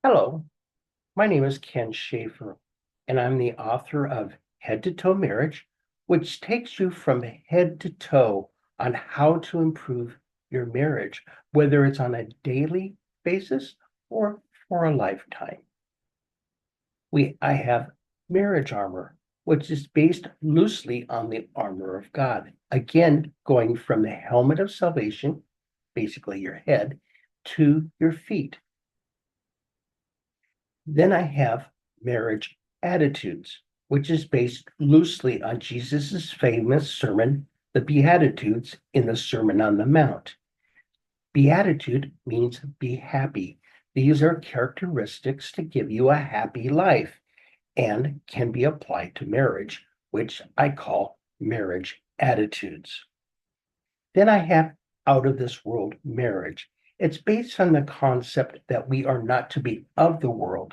Hello, my name is Ken Schaefer, and I'm the author of Head to Toe Marriage, which takes you from head to toe on how to improve your marriage, whether it's on a daily basis or for a lifetime. I have Marriage Armor, which is based loosely on the armor of God. Again, going from the helmet of salvation, basically your head, to your feet. Then I have Marriage Attitudes, which is based loosely on Jesus's famous sermon, the Beatitudes in the Sermon on the Mount. Beatitude means be happy. These are characteristics to give you a happy life and can be applied to marriage, which I call Marriage Attitudes. Then I have Out of This World Marriage. It's based on the concept that we are not to be of the world.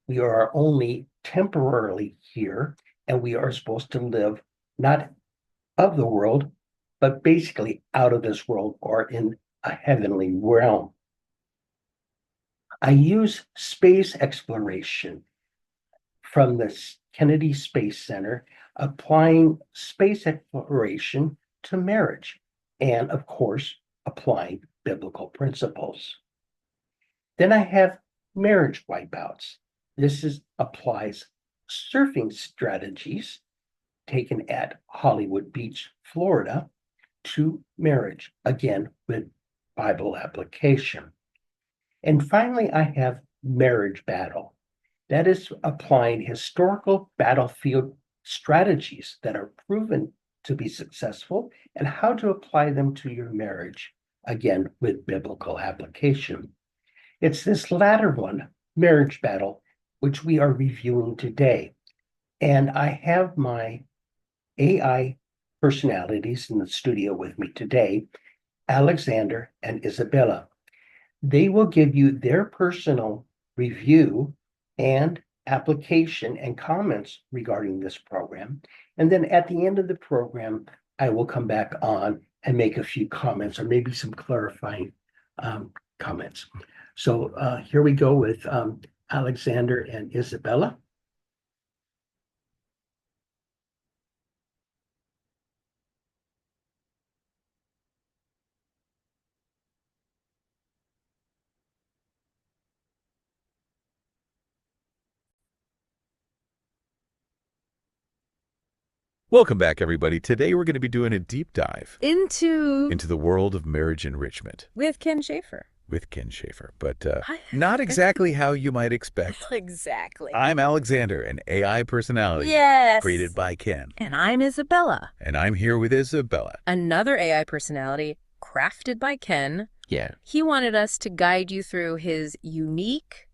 We are only temporarily here, and we are supposed to live not of the world, but basically out of this world or in a heavenly realm. I use space exploration from the Kennedy Space Center, applying space exploration to marriage, and of course, applying biblical principles. Then I have Marriage Wipeouts. Applies surfing strategies taken at Hollywood Beach, Florida, to marriage, again with Bible application. And finally, I have Marriage Battle. That is applying historical battlefield strategies that are proven to be successful and how to apply them to your marriage, again with biblical application. It's this latter one, Marriage Battle, which we are reviewing today. And I have my AI personalities in the studio with me today, Alexander and Isabella. They will give you their personal review and application and comments regarding this program. And then at the end of the program, I will come back on and make a few comments or maybe some clarifying comments. So here we go with Alexander and Isabella. Welcome back, everybody. Today we're going to be doing a deep dive into the world of marriage enrichment with Ken Schaefer. with Ken Schaefer, but not exactly how you might expect. Exactly. I'm Alexander, an AI personality Yes. created by Ken. And I'm Isabella, And I'm here with Isabella. another AI personality crafted by Ken. Yeah. He wanted us to guide you through his unique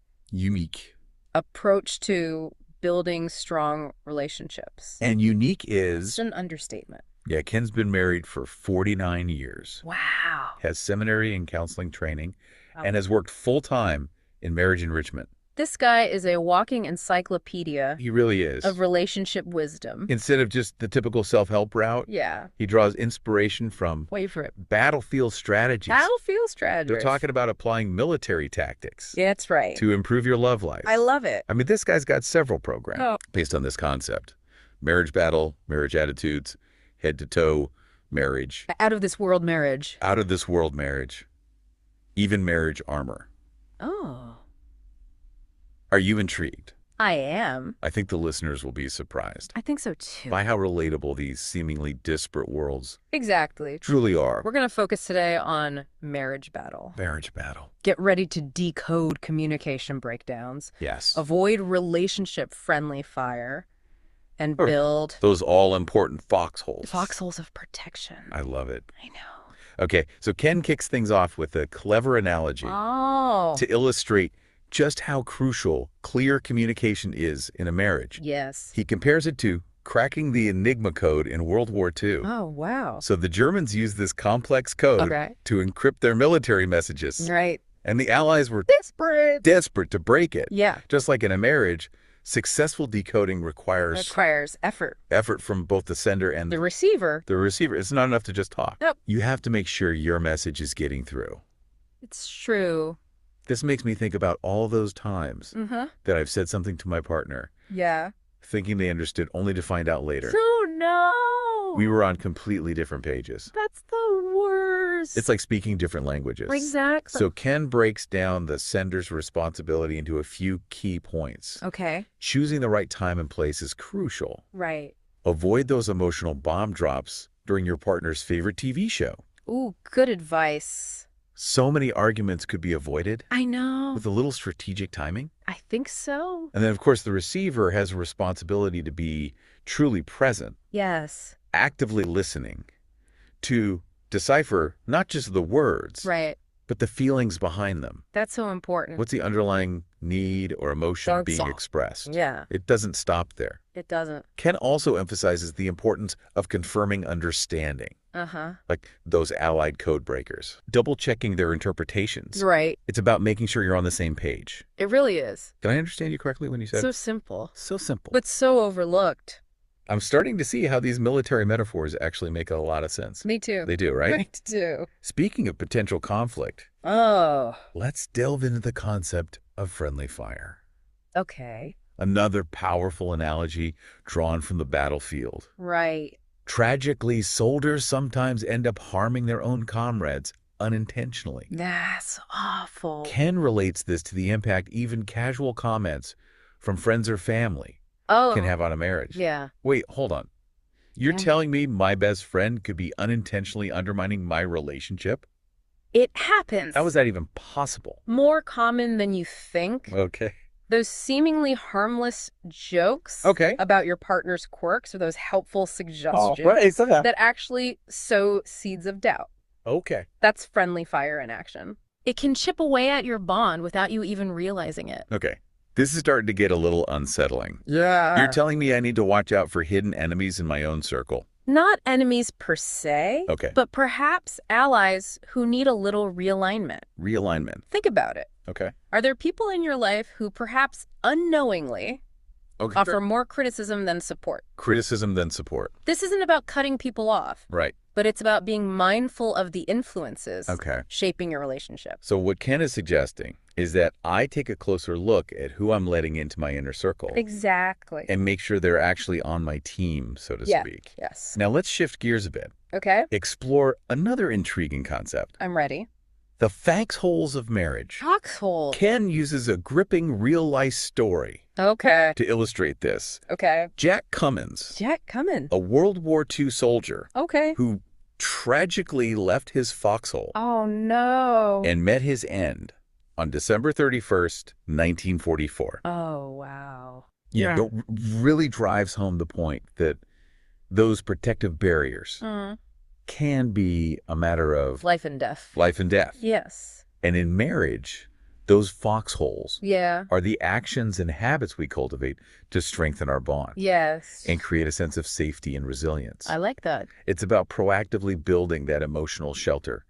approach to building strong relationships. And unique It's is, an understatement. yeah, Ken's been married for 49 years, Wow. has seminary and counseling training, and has worked full-time in marriage enrichment. This guy is a walking encyclopedia He really is. of relationship wisdom. Instead of just the typical self-help route, Yeah. he draws inspiration from Wait for it. battlefield strategies. Battlefield strategy. They're talking about applying military tactics Yeah, that's right. to improve your love life. I love it. I mean, this guy's got several programs Oh. based on this concept. Marriage Battle, Marriage Attitudes, Head to Toe Marriage, Out of this world marriage. Out of This World Marriage, Even Marriage Armor. Oh. Are you intrigued? I am. I think the listeners will be surprised I think so too. by how relatable these seemingly disparate worlds Exactly. truly are. We're going to focus today on Marriage Battle. Marriage Battle. Get ready to decode communication breakdowns, Yes. avoid relationship-friendly fire, and Or build those all-important foxholes. foxholes of protection. I love it. I know. Okay, so Ken kicks things off with a clever analogy Oh. to illustrate just how crucial clear communication is in a marriage. Yes. He compares it to cracking the Enigma code in World War II. Oh, wow. So the Germans used this complex code Okay. to encrypt their military messages, Right. and the Allies were desperate to break it. Yeah. Just like in a marriage, successful decoding requires effort. effort from both the sender and The receiver. the receiver. It's not enough to just talk. Nope. You have to make sure your message is getting through. It's true. This makes me think about all those times Mm-hmm. that I've said something to my partner, Yeah. thinking they understood only to find out later Oh, no. we were on completely different pages. That's the worst. It's like speaking different languages. Exactly. So Ken breaks down the sender's responsibility into a few key points. Okay. Choosing the right time and place is crucial. Right. Avoid those emotional bomb drops during your partner's favorite TV show. Ooh, good advice. So many arguments could be avoided I know. with a little strategic timing. I think so. And then, of course, the receiver has a responsibility to be truly present, Yes. actively listening, to decipher not just the words, Right. but the feelings behind them. That's so important. What's the underlying need or emotion That's being all. expressed? Yeah, It doesn't stop there. it doesn't. Ken also emphasizes the importance of confirming understanding, Uh-huh. like those allied code breakers, double-checking their interpretations. Right. It's about making sure you're on the same page. It really is. Did I understand you correctly when you said? So simple, So simple. but so overlooked. I'm starting to see how these military metaphors actually make a lot of sense. Me too. They do, right? Me too. Speaking of potential conflict, Oh, let's delve into the concept of friendly fire. okay. Another powerful analogy drawn from the battlefield. Right. Tragically, soldiers sometimes end up harming their own comrades unintentionally. That's awful. Ken relates this to the impact even casual comments from friends or family Oh, can have on a marriage. yeah. Wait, hold on. You're Yeah. telling me my best friend could be unintentionally undermining my relationship? It happens. How is that even possible? More common than you think. Okay. Those seemingly harmless jokes Okay. about your partner's quirks or those helpful suggestions that actually sow seeds of doubt. Okay. That's friendly fire in action. It can chip away at your bond without you even realizing it. Okay. This is starting to get a little unsettling. Yeah. You're telling me I need to watch out for hidden enemies in my own circle. Not enemies per se, Okay. but perhaps allies who need a little realignment. Realignment. Think about it. Okay. Are there people in your life who perhaps unknowingly Okay. offer more criticism than support? Criticism then support. This isn't about cutting people off, Right. but it's about being mindful of the influences Okay. shaping your relationship. So what Ken is suggesting is that I take a closer look at who I'm letting into my inner circle Exactly. and make sure they're actually on my team, so to Yeah. speak. Yes. Now let's shift gears a bit. Okay. Explore another intriguing concept. I'm ready. The foxholes of marriage. Foxhole. Ken uses a gripping real-life story Okay. to illustrate this. Okay. Jack Cummins, Jack Cummins. a World War II soldier Okay. who tragically left his foxhole Oh, no. and met his end on December 31st, 1944. Oh, wow. Yeah. It really drives home the point that those protective barriers can be a matter of Life and death. life and death. Yes. And in marriage, those foxholes Yeah. are the actions and habits we cultivate to strengthen our bond Yes. and create a sense of safety and resilience. I like that. It's about proactively building that emotional shelter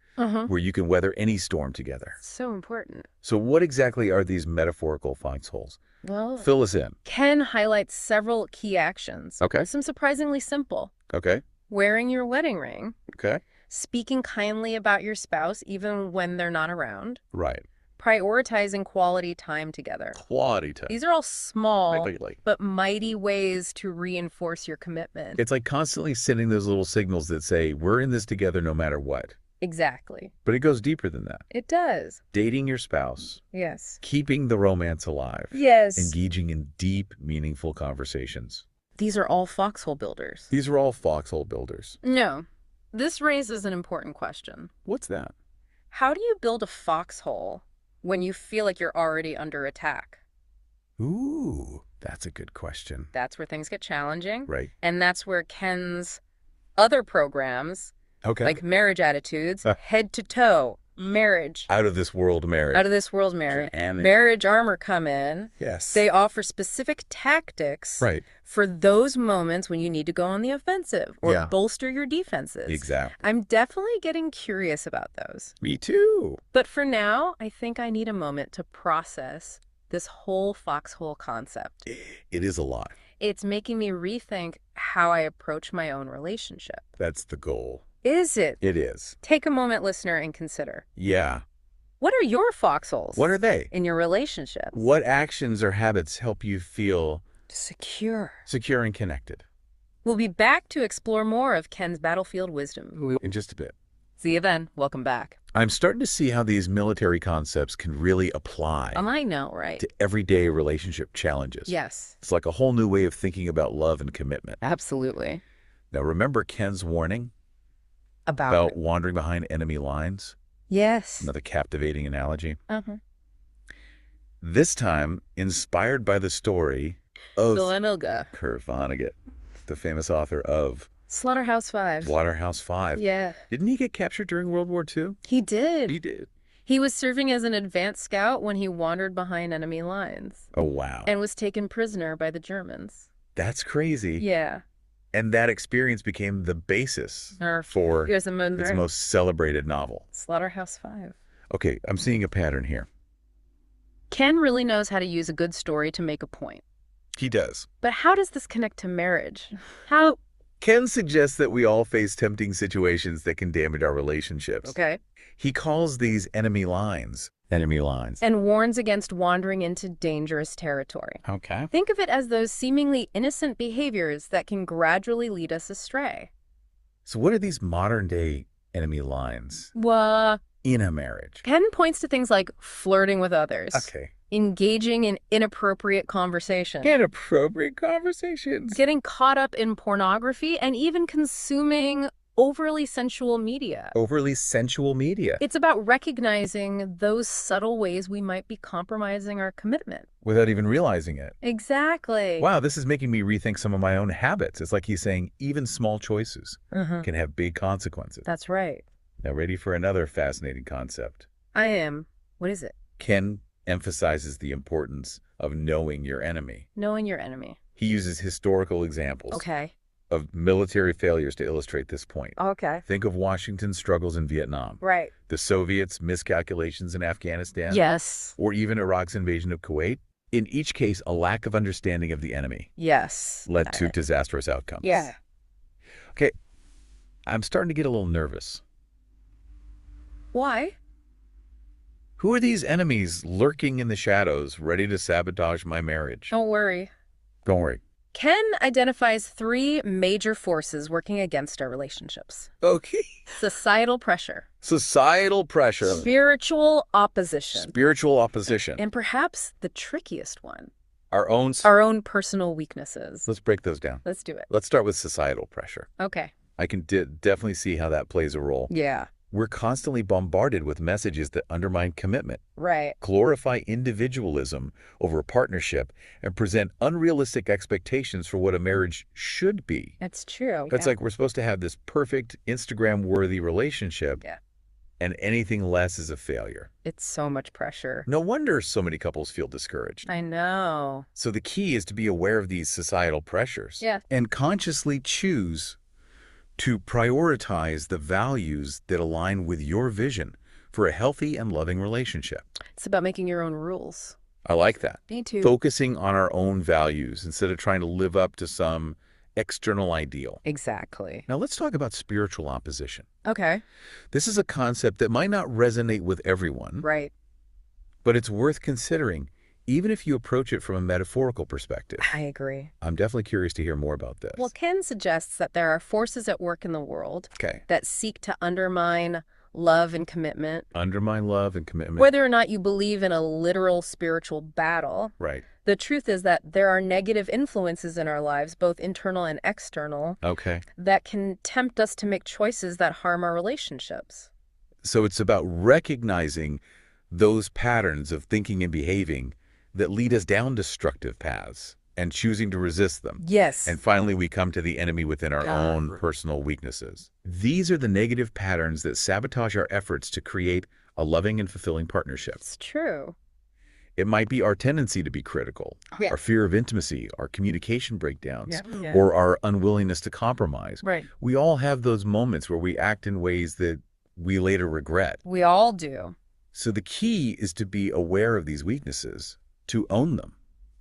where you can weather any storm together. So important. So what exactly are these metaphorical foxholes? Well, Fill us in. Ken highlights several key actions. Okay. Some surprisingly simple. Okay. Wearing your wedding ring, Okay. speaking kindly about your spouse even when they're not around, Right. prioritizing quality time together. Quality time. These are all small Like, but mighty ways to reinforce your commitment. it's like constantly sending those little signals that say, we're in this together no matter what. Exactly. But it goes deeper than that. It does. Dating your spouse, Yes. keeping the romance alive, Yes. engaging in deep, meaningful conversations. These are all foxhole builders. These are all foxhole builders. No. This raises an important question. What's that? How do you build a foxhole when you feel like you're already under attack? Ooh, that's a good question. That's where things get challenging. Right. And that's where Ken's other programs, Okay. like Marriage Attitudes, Head to Toe, Marriage, out of this world marriage. Out of This World Marriage, Damn it. Marriage Armor come in. Yes. They offer specific tactics Right. for those moments when you need to go on the offensive or Yeah. bolster your defenses. Exactly. I'm definitely getting curious about those. Me too. But for now, I think I need a moment to process this whole foxhole concept. It is a lot. It's making me rethink how I approach my own relationship. That's the goal. Is it? It is. Take a moment, listener, and consider. Yeah. What are your foxholes? What are they? In your relationships? What actions or habits help you feel secure and connected? We'll be back to explore more of Ken's battlefield wisdom in just a bit. See you then. Welcome back. I'm starting to see how these military concepts can really apply. I know, right? To everyday relationship challenges. Yes. It's like a whole new way of thinking about love and commitment. Absolutely. Now, remember Ken's warning about wandering behind enemy lines? Yes. Another captivating analogy. Uh-huh. This time, inspired by the story of Kurt Vonnegut, the famous author of Slaughterhouse-Five. Slaughterhouse-Five. Yeah. Didn't he get captured during World War II? He did. He did. He was serving as an advance scout when he wandered behind enemy lines. Oh, wow. And was taken prisoner by the Germans. That's crazy. Yeah. And that experience became the basis for its most celebrated novel. Slaughterhouse-Five. Okay, I'm seeing a pattern here. Ken really knows how to use a good story to make a point. He does. But how does this connect to marriage? How... Ken suggests that we all face tempting situations that can damage our relationships. Okay. He calls these enemy lines. Enemy lines. And warns against wandering into dangerous territory. Okay. Think of it as those seemingly innocent behaviors that can gradually lead us astray. So what are these modern-day enemy lines in a marriage? Ken points to things like flirting with others. Okay. Engaging in inappropriate conversation. Inappropriate conversations. Getting caught up in pornography and even consuming overly sensual media. Overly sensual media. It's about recognizing those subtle ways we might be compromising our commitment. Without even realizing it. Exactly. Wow, this is making me rethink some of my own habits. It's like he's saying even small choices can have big consequences. That's right. Now, ready for another fascinating concept? I am. What is it? Ken emphasizes the importance of knowing your enemy. Knowing your enemy. He uses historical examples of military failures to illustrate this point. Okay. Think of Washington's struggles in Vietnam. Right. The Soviets' miscalculations in Afghanistan. Yes. Or even Iraq's invasion of Kuwait. In each case, a lack of understanding of the enemy. Yes. Led to disastrous outcomes. Yeah. Okay. I'm starting to get a little nervous. Why? Who are these enemies lurking in the shadows, ready to sabotage my marriage? Don't worry. Don't worry. Ken identifies 3 major forces working against our relationships. Okay. Societal pressure. Societal pressure. Spiritual opposition. Spiritual opposition. And perhaps the trickiest one. Our own personal weaknesses. Let's break those down. Let's do it. Let's start with societal pressure. Okay. I can definitely see how that plays a role. Yeah. We're constantly bombarded with messages that undermine commitment, right, glorify individualism over a partnership, and present unrealistic expectations for what a marriage should be. That's true. It's like we're supposed to have this perfect Instagram-worthy relationship, and anything less is a failure. It's so much pressure. No wonder so many couples feel discouraged. I know. So the key is to be aware of these societal pressures and consciously choose to prioritize the values that align with your vision for a healthy and loving relationship. It's about making your own rules. I like that. Me too. Focusing on our own values instead of trying to live up to some external ideal. Exactly. Now let's talk about spiritual opposition. Okay. This is a concept that might not resonate with everyone. Right. But it's worth considering, even if you approach it from a metaphorical perspective. I agree. I'm definitely curious to hear more about this. Well, Ken suggests that there are forces at work in the world that seek to undermine love and commitment. Undermine love and commitment. Whether or not you believe in a literal spiritual battle. Right. The truth is that there are negative influences in our lives, both internal and external, that can tempt us to make choices that harm our relationships. So it's about recognizing those patterns of thinking and behaving that lead us down destructive paths and choosing to resist them. Yes. And finally, we come to the enemy within our own personal weaknesses. These are the negative patterns that sabotage our efforts to create a loving and fulfilling partnership. It's true. It might be our tendency to be critical, our fear of intimacy, our communication breakdowns, or our unwillingness to compromise. Right. We all have those moments where we act in ways that we later regret. We all do. So the key is to be aware of these weaknesses, to own them,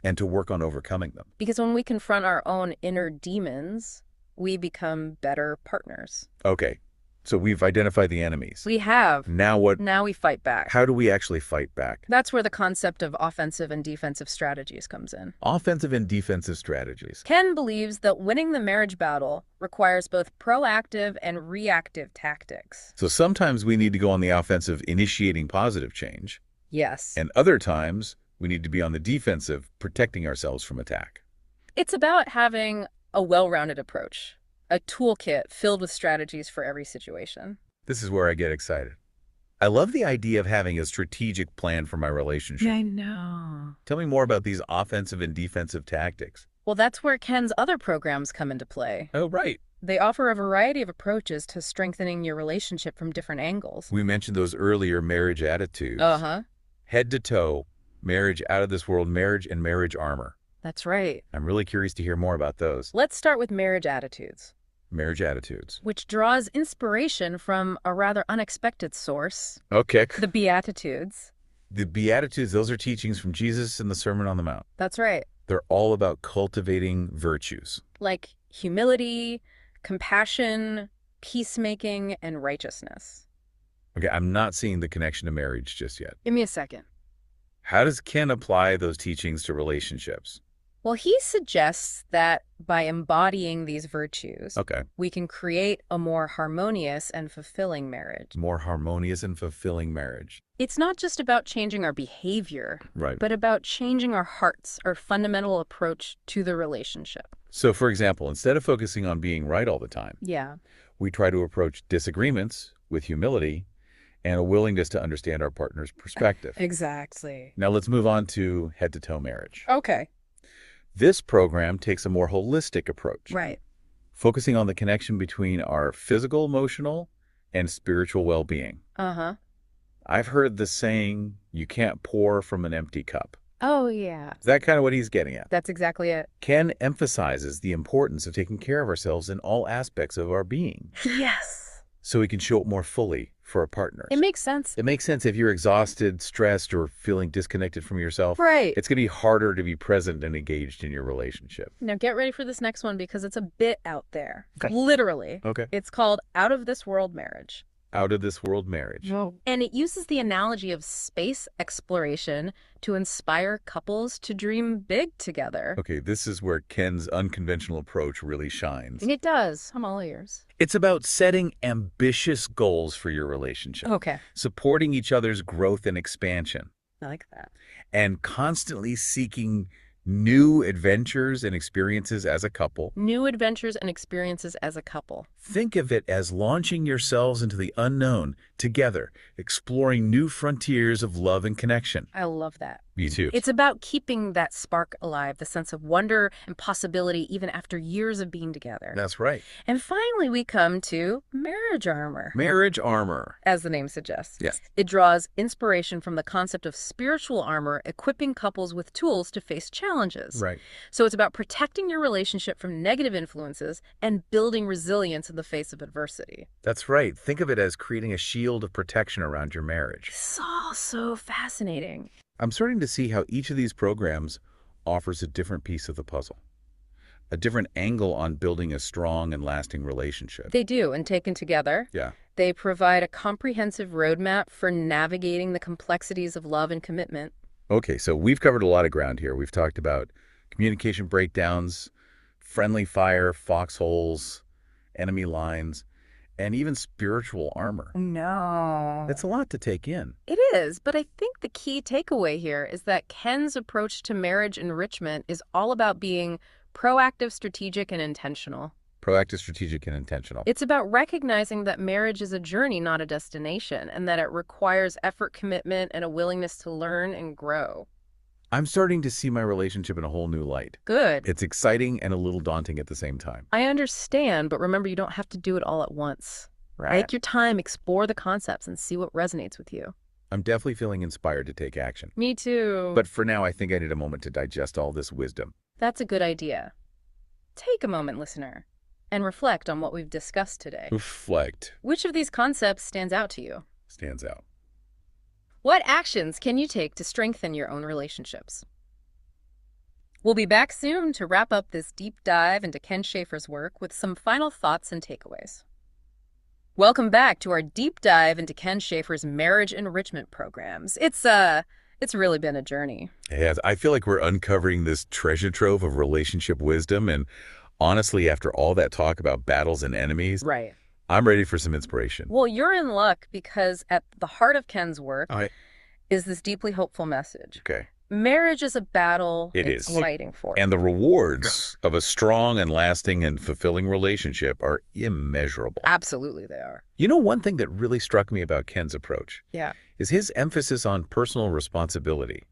and to work on overcoming them. Because when we confront our own inner demons, we become better partners. Okay, So we've identified the enemies. We have. Now what? Now we fight back. How do we actually fight back? That's where the concept of offensive and defensive strategies comes in. Offensive and defensive strategies. Ken believes that winning the marriage battle requires both proactive and reactive tactics. So sometimes we need to go on the offensive, initiating positive change. Yes. And other times we need to be on the defensive, protecting ourselves from attack. It's about having a well-rounded approach, a toolkit filled with strategies for every situation. This is where I get excited. I love the idea of having a strategic plan for my relationship. Yeah, I know. Tell me more about these offensive and defensive tactics. Well, that's where Ken's other programs come into play. Oh, right. They offer a variety of approaches to strengthening your relationship from different angles. We mentioned those earlier marriage attitudes. Uh-huh. Head to toe, marriage out of this world, marriage and marriage armor. That's right. I'm really curious to hear more about those. Let's start with marriage attitudes. Marriage attitudes. Which draws inspiration from a rather unexpected source. Okay. The Beatitudes. The Beatitudes, those are teachings from Jesus in the Sermon on the Mount. That's right. They're all about cultivating virtues. Like humility, compassion, peacemaking, and righteousness. Okay, I'm not seeing the connection to marriage just yet. Give me a second. How does Ken apply those teachings to relationships? Well, he suggests that by embodying these virtues, we can create a more harmonious and fulfilling marriage. More harmonious and fulfilling marriage. It's not just about changing our behavior, Right. but about changing our hearts, our fundamental approach to the relationship. So, for example, instead of focusing on being right all the time, Yeah. we try to approach disagreements with humility and a willingness to understand our partner's perspective. Exactly. Now let's move on to head-to-toe marriage. Okay. This program takes a more holistic approach, Right. focusing on the connection between our physical, emotional, and spiritual well-being. Uh-huh. I've heard the saying, you can't pour from an empty cup. Oh, yeah. Is that kind of what he's getting at? That's exactly it. Ken emphasizes the importance of taking care of ourselves in all aspects of our being, Yes. so we can show up more fully for our partners. It makes sense. It makes sense if you're exhausted, stressed, or feeling disconnected from yourself. Right. It's going to be harder to be present and engaged in your relationship. Now get ready for this next one because it's a bit out there. Okay. Literally. Okay. It's called Out of This World Marriage. Out of this world marriage. And it uses the analogy of space exploration to inspire couples to dream big together. Okay, this is where Ken's unconventional approach really shines. It does. I'm all ears. It's about setting ambitious goals for your relationship, Okay. supporting each other's growth and expansion, I like that. and constantly seeking new adventures and experiences as a couple. New adventures and experiences as a couple. Think of it as launching yourselves into the unknown together, exploring new frontiers of love and connection. I love that. Me too. It's about keeping that spark alive, the sense of wonder and possibility even after years of being together. That's right. And finally, we come to marriage armor. Marriage armor. As the name suggests. Yes. It draws inspiration from the concept of spiritual armor, equipping couples with tools to face challenges. Right. So it's about protecting your relationship from negative influences and building resilience in the face of adversity. That's right. Think of it as creating a shield of protection around your marriage. It's all so fascinating. I'm starting to see how each of these programs offers a different piece of the puzzle, a different angle on building a strong and lasting relationship. They do, and taken together, Yeah. they provide a comprehensive roadmap for navigating the complexities of love and commitment. Okay, so we've covered a lot of ground here. We've talked about communication breakdowns, friendly fire, foxholes, enemy lines, and even spiritual armor. No. That's a lot to take in. It is, but I think the key takeaway here is that Ken's approach to marriage enrichment is all about being proactive, strategic, and intentional. Proactive, strategic, and intentional. It's about recognizing that marriage is a journey, not a destination, and that it requires effort, commitment, and a willingness to learn and grow. I'm starting to see my relationship in a whole new light. Good. It's exciting and a little daunting at the same time. I understand, but remember, you don't have to do it all at once. Take your time, explore the concepts, and see what resonates with you. I'm definitely feeling inspired to take action. Me too. But for now, I think I need a moment to digest all this wisdom. That's a good idea. Take a moment, listener, and reflect on what we've discussed today. Reflect. Which of these concepts stands out to you? Stands out. What actions can you take to strengthen your own relationships? We'll be back soon to wrap up this deep dive into Ken Schafer's work with some final thoughts and takeaways. Welcome back to our deep dive into Ken Schaefer's marriage enrichment programs. It's really been a journey. Yeah, I feel like we're uncovering this treasure trove of relationship wisdom. And honestly, after all that talk about battles and enemies, Right. I'm ready for some inspiration. Well, you're in luck because at the heart of Ken's work All right. is this deeply hopeful message. Okay. Marriage is a battle It it's is. fighting for. And the rewards of a strong and lasting and fulfilling relationship are immeasurable. Absolutely they are. You know, one thing that really struck me about Ken's approach Yeah. is his emphasis on personal responsibility.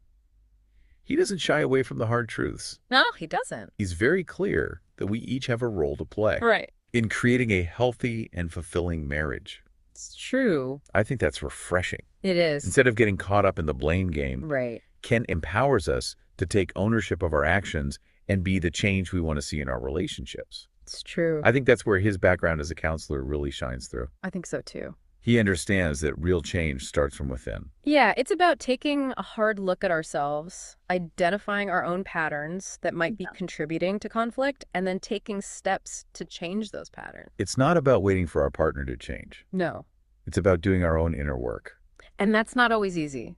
He doesn't shy away from the hard truths. No, he doesn't. He's very clear that we each have a role to play Right. in creating a healthy and fulfilling marriage. It's true. I think that's refreshing. It is. Instead of getting caught up in the blame game, Right. Ken empowers us to take ownership of our actions and be the change we want to see in our relationships. It's true. I think that's where his background as a counselor really shines through. I think so too. He understands that real change starts from within. Yeah, it's about taking a hard look at ourselves, identifying our own patterns that might be contributing to conflict, and then taking steps to change those patterns. It's not about waiting for our partner to change. No. It's about doing our own inner work. And that's not always easy.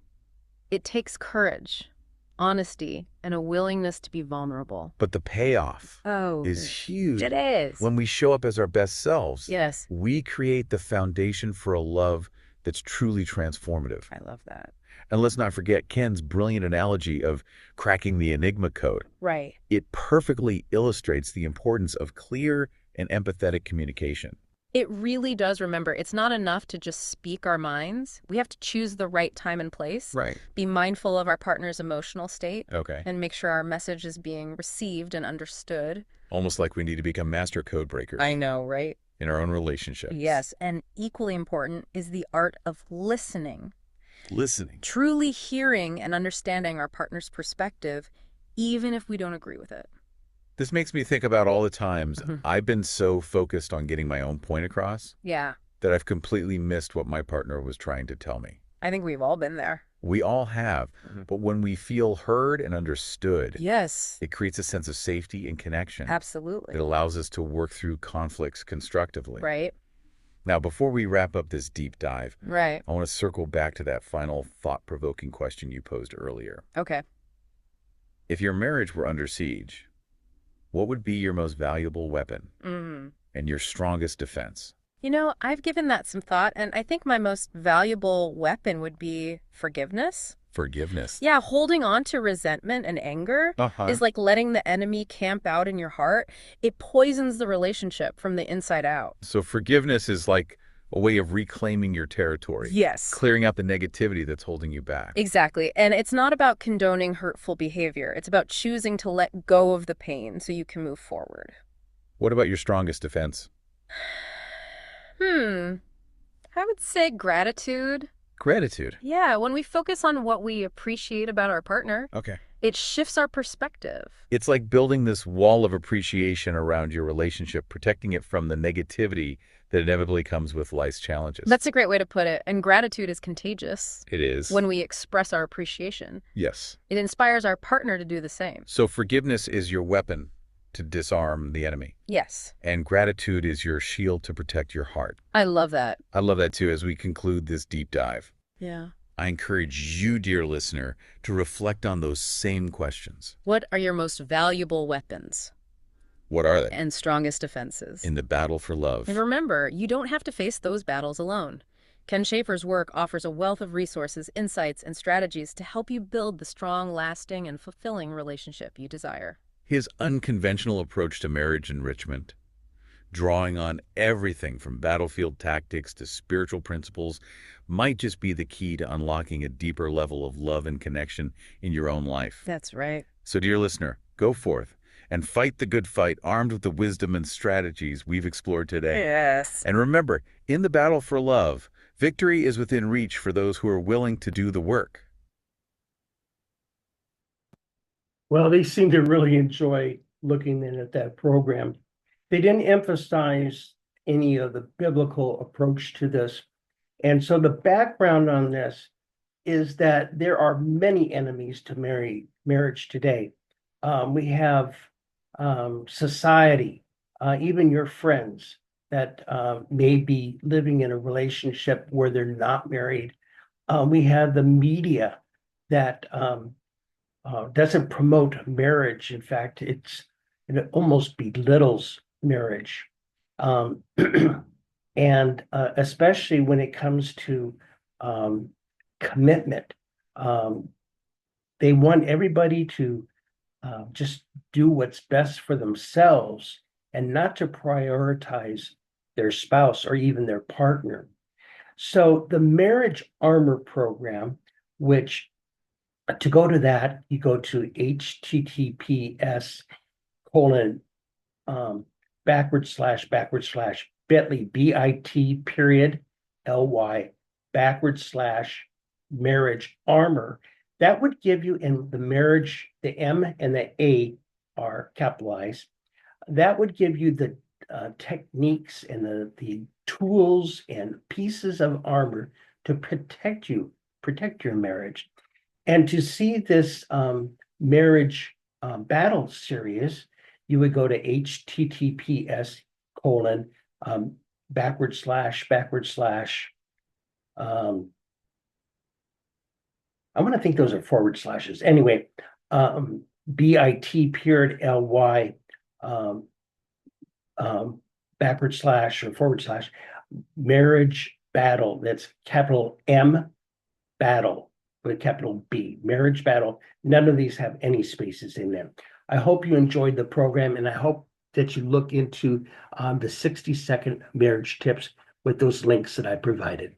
It takes courage, honesty, and a willingness to be vulnerable. But the payoff Oh, is huge. it is. When we show up as our best selves, Yes. we create the foundation for a love that's truly transformative. I love that. And let's not forget Ken's brilliant analogy of cracking the Enigma code. Right. It perfectly illustrates the importance of clear and empathetic communication. It really does. Remember, it's not enough to just speak our minds. We have to choose the right time and place. Right. Be mindful of our partner's emotional state. Okay. And make sure our message is being received and understood. Almost like we need to become master code breakers I know, right? in our own relationships. Yes. And equally important is the art of listening. Listening. Truly hearing and understanding our partner's perspective, even if we don't agree with it. This makes me think about all the times I've been so focused on getting my own point across Yeah. that I've completely missed what my partner was trying to tell me. I think we've all been there. We all have. But when we feel heard and understood, Yes. it creates a sense of safety and connection. Absolutely. It allows us to work through conflicts constructively. Right. Now, before we wrap up this deep dive, Right. I want to circle back to that final thought-provoking question you posed earlier. Okay. If your marriage were under siege, what would be your most valuable weapon and your strongest defense? You know, I've given that some thought, and I think my most valuable weapon would be forgiveness. Forgiveness. Yeah, holding on to resentment and anger is like letting the enemy camp out in your heart. It poisons the relationship from the inside out. So forgiveness is like a way of reclaiming your territory. Yes. Clearing out the negativity that's holding you back. Exactly. And it's not about condoning hurtful behavior. It's about choosing to let go of the pain so you can move forward. What about your strongest defense? I would say gratitude. Gratitude. Yeah, when we focus on what we appreciate about our partner, Okay. it shifts our perspective. It's like building this wall of appreciation around your relationship, protecting it from the negativity that inevitably comes with life's challenges. That's a great way to put it. And gratitude is contagious. It is. When we express our appreciation. Yes. It inspires our partner to do the same. So forgiveness is your weapon to disarm the enemy. Yes. And gratitude is your shield to protect your heart. I love that. I love that too as we conclude this deep dive. Yeah. I encourage you, dear listener, to reflect on those same questions. What are your most valuable weapons? What are they? And strongest defenses? In the battle for love. And remember, you don't have to face those battles alone. Ken Schaefer's work offers a wealth of resources, insights, and strategies to help you build the strong, lasting, and fulfilling relationship you desire. His unconventional approach to marriage enrichment, drawing on everything from battlefield tactics to spiritual principles, might just be the key to unlocking a deeper level of love and connection in your own life. That's right. So, dear listener, go forth and fight the good fight armed with the wisdom and strategies we've explored today. Yes. And remember, in the battle for love, victory is within reach for those who are willing to do the work. Well, they seem to really enjoy looking in at that program. They didn't emphasize any of the biblical approach to this. And so the background on this is that there are many enemies to marriage today. We have society, even your friends, that may be living in a relationship where they're not married. We have the media that doesn't promote marriage. In fact, it almost belittles marriage. Um, and especially when it comes to commitment. They want everybody to just do what's best for themselves and not to prioritize their spouse or even their partner. So the Marriage Armor Program, which to go to that, you go to https:// bit.ly, bit.ly /marriage armor. That would give you, in the marriage, the M and the A are capitalized. That would give you the techniques and the tools and pieces of armor to protect your marriage. And to see this marriage battle series, you would go to https:// I want to think those are forward slashes. Anyway, bit.ly / marriage battle. That's capital M battle with capital B, marriage battle. None of these have any spaces in them. I hope you enjoyed the program, and I hope that you look into the 60-second marriage tips with those links that I provided.